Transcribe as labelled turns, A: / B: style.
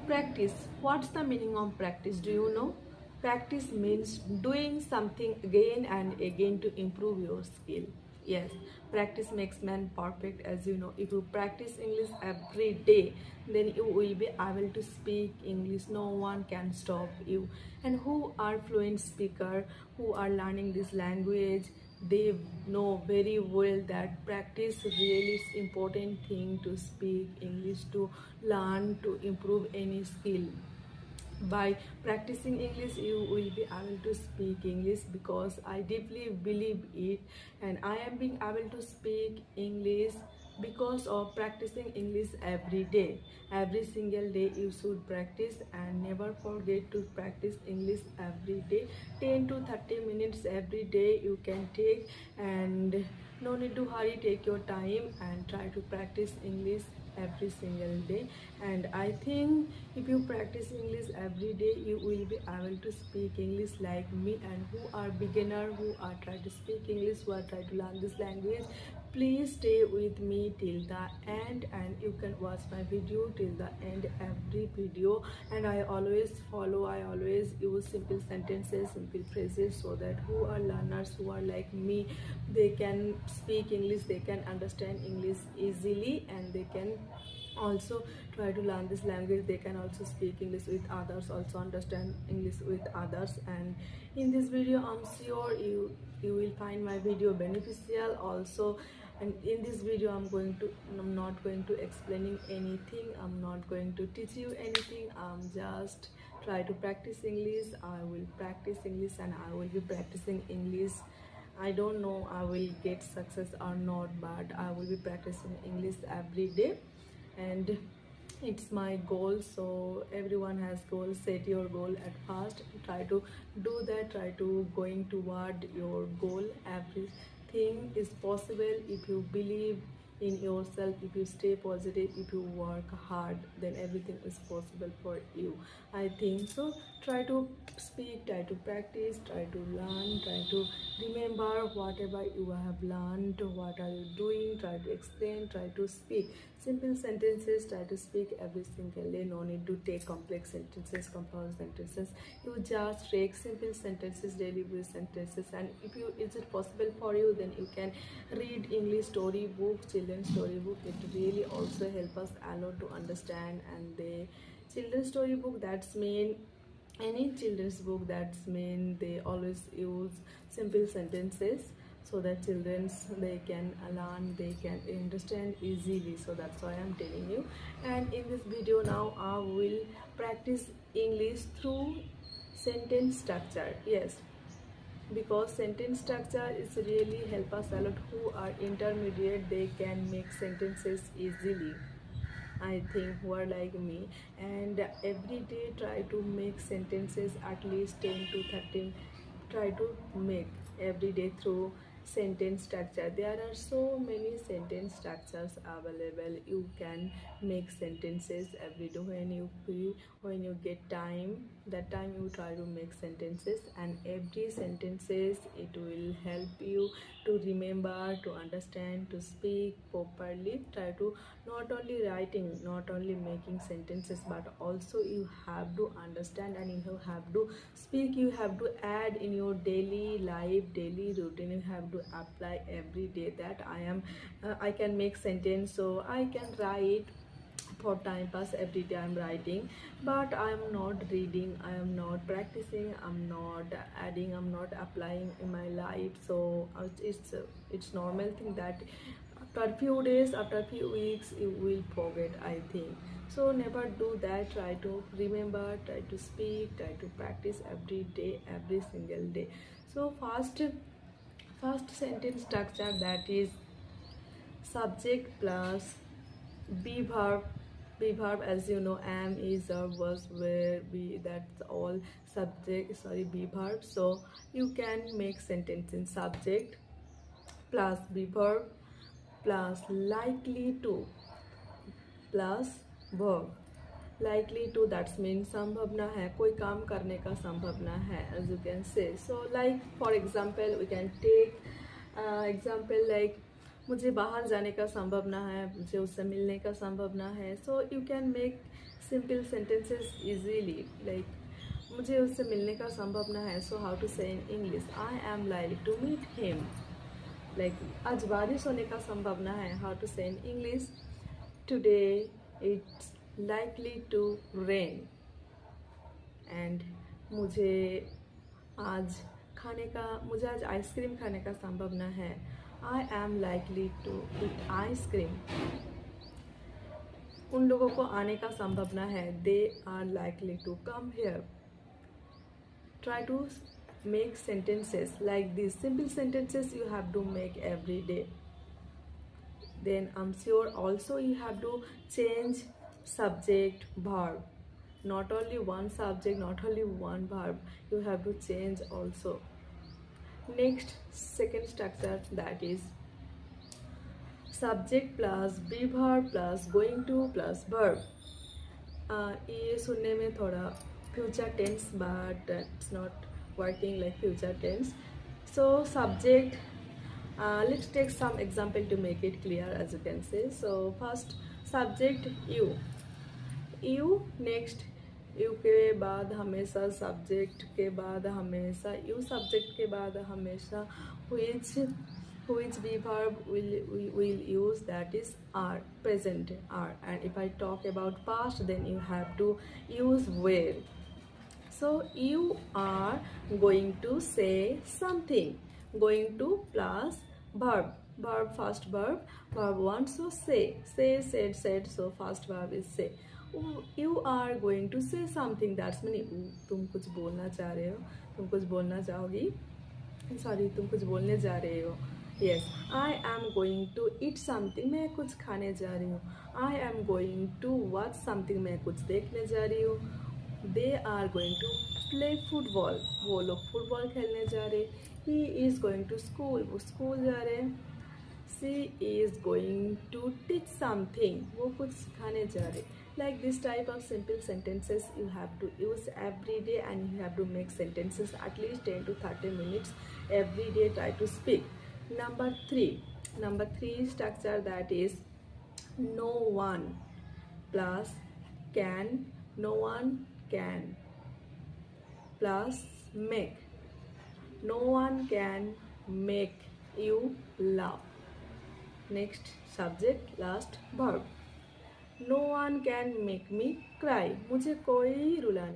A: Practice. What's the meaning of practice? Do you know? Practice means doing something again and again to improve your skill. Yes, practice makes man perfect, as you know. If you practice English every day, then you will be able to speak English. No one can stop you. And who are fluent speaker, who are learning this language, they know very well that practice really is important thing to speak English, to learn, to improve any skill. By practicing English you will be able to speak English, because I deeply believe it, and I am being able to speak English because of practicing English every day. Every single day you should practice, and never forget to practice English every day. 10 to 30 minutes every day you can take, and no need to hurry. Take your time and try to practice English every single day. And I think if you practice English every day you will be able to speak English like me. And who are beginner, who are trying to speak English, who are trying to learn this language, please stay with me till the end, and you can watch my video till the end, every video. And I always follow, I always use simple sentences, simple phrases, so that who are learners, who are like me, they can speak English, they can understand English easily, and they can also try to learn this language. They can also speak English with others, also understand English with others. And in this video I'm sure you will find my video beneficial also. And in this video I'm not going to explaining anything, I'm not going to teach you anything. I'm just try to practice English. I will practice English, and I will be practicing English. I don't know I will get success or not, but I will be practicing English every day, and it's my goal. So everyone has goals. Set your goal at first, try to do that, try to going toward your goal. Everything is possible if you believe in yourself, if you stay positive, if you work hard, then everything is possible for you, I think. So try to speak, try to practice, try to learn, try to remember whatever you have learned, what are you doing, try to explain, try to speak simple sentences, try to speak every single day. No need to take complex sentences, compound sentences. You just take simple sentences, daily use sentences. And if you is it possible for you, then you can read English story book, children's story book. It really also help us a lot to understand. And the children's story book, that's mean any children's book, that's mean they always use simple sentences, so that children's they can learn, they can understand easily. So that's why I'm telling you. And in this video now I will practice English through sentence structure. Yes, because sentence structure is really help us a lot. Who are intermediate, they can make sentences easily, I think, who are like me. And every day try to make sentences at least 10 to 13. Try to make every day through sentence structure. There are so many sentence structures available. You can make sentences every day when you free, when you get time. That time you try to make sentences, and every sentences it will help you to remember, to understand, to speak properly. Try to not only writing, not only making sentences, but also you have to understand, and you have to speak. You have to add in your daily life, daily routine. You have to apply every day that I can make sentence, so I can write for time pass. Every day I'm writing, but I'm not reading, I am not practicing, I'm not adding, I'm not applying in my life. So it's normal thing that after few days, after few weeks you will forget, I think. So never do that. Try to remember, try to speak, try to practice every day, every single day. So first sentence structure, that is subject plus be verb. Be verb, as you know, am, is, or was, where, be, that's all subject, sorry, be verb. So you can make sentence in subject plus be verb plus likely to plus verb. Likely to, that's means संभावना है, कोई काम करने का संभावना है, as you can say. So like for example we can take example like मुझे बाहर जाने का संभव ना है, मुझे उससे मिलने का संभव ना है. So you can make simple sentences easily. Like मुझे उससे मिलने का संभव ना है, सो how to say in English, I am likely to meet him. Like आज बारिश होने का संभावना है, how to say in English, today it's likely to rain. And मुझे मुझे आज आइसक्रीम खाने का संभावना है, I am likely to eat ice cream. उन लोगों को आने का संभावना है, they are likely to come here. Try to make sentences like these. Simple sentences you have to make every day. Then I'm sure also you have to change subject, verb. Not only one subject, not only one verb, you have to change also. Next, second structure, that is subject plus be verb plus going to plus verb. ये सुनने में थोड़ा future tense, but it's not working like future tense. So subject, let's take some example to make it clear. As you can see, so first subject you, next you के बाद हमेशा subject के बाद हमेशा you, subject के बाद हमेशा which be verb will use, that is are, present are. And if I talk about past, then you have to use were. So you are going to say something, going to plus verb, first verb 1, so say, said, so first verb is say. You are going to say something, that's meaning तुम कुछ बोलना चाह रहे हो, तुम कुछ बोलना चाहोगी, sorry तुम कुछ बोलने जा रहे हो. Yes, I am going to eat something, मैं कुछ खाने जा रही हूँ. I am going to watch something, मैं कुछ देखने जा रही हूँ. They are going to play football, वो लोग फुटबॉल खेलने जा रहे. He is going to school, वो स्कूल जा रहे. She is going to teach something, वो कुछ सिखाने जा रहे. Like this type of simple sentences you have to use every day, and you have to make sentences at least 10 to 30 minutes every day. Try to speak. Number three structure, that is no one plus can, no one can plus make. No one can make you laugh. Next subject, last verb. No one can make me cry, मुझे कोई रुला नहीं.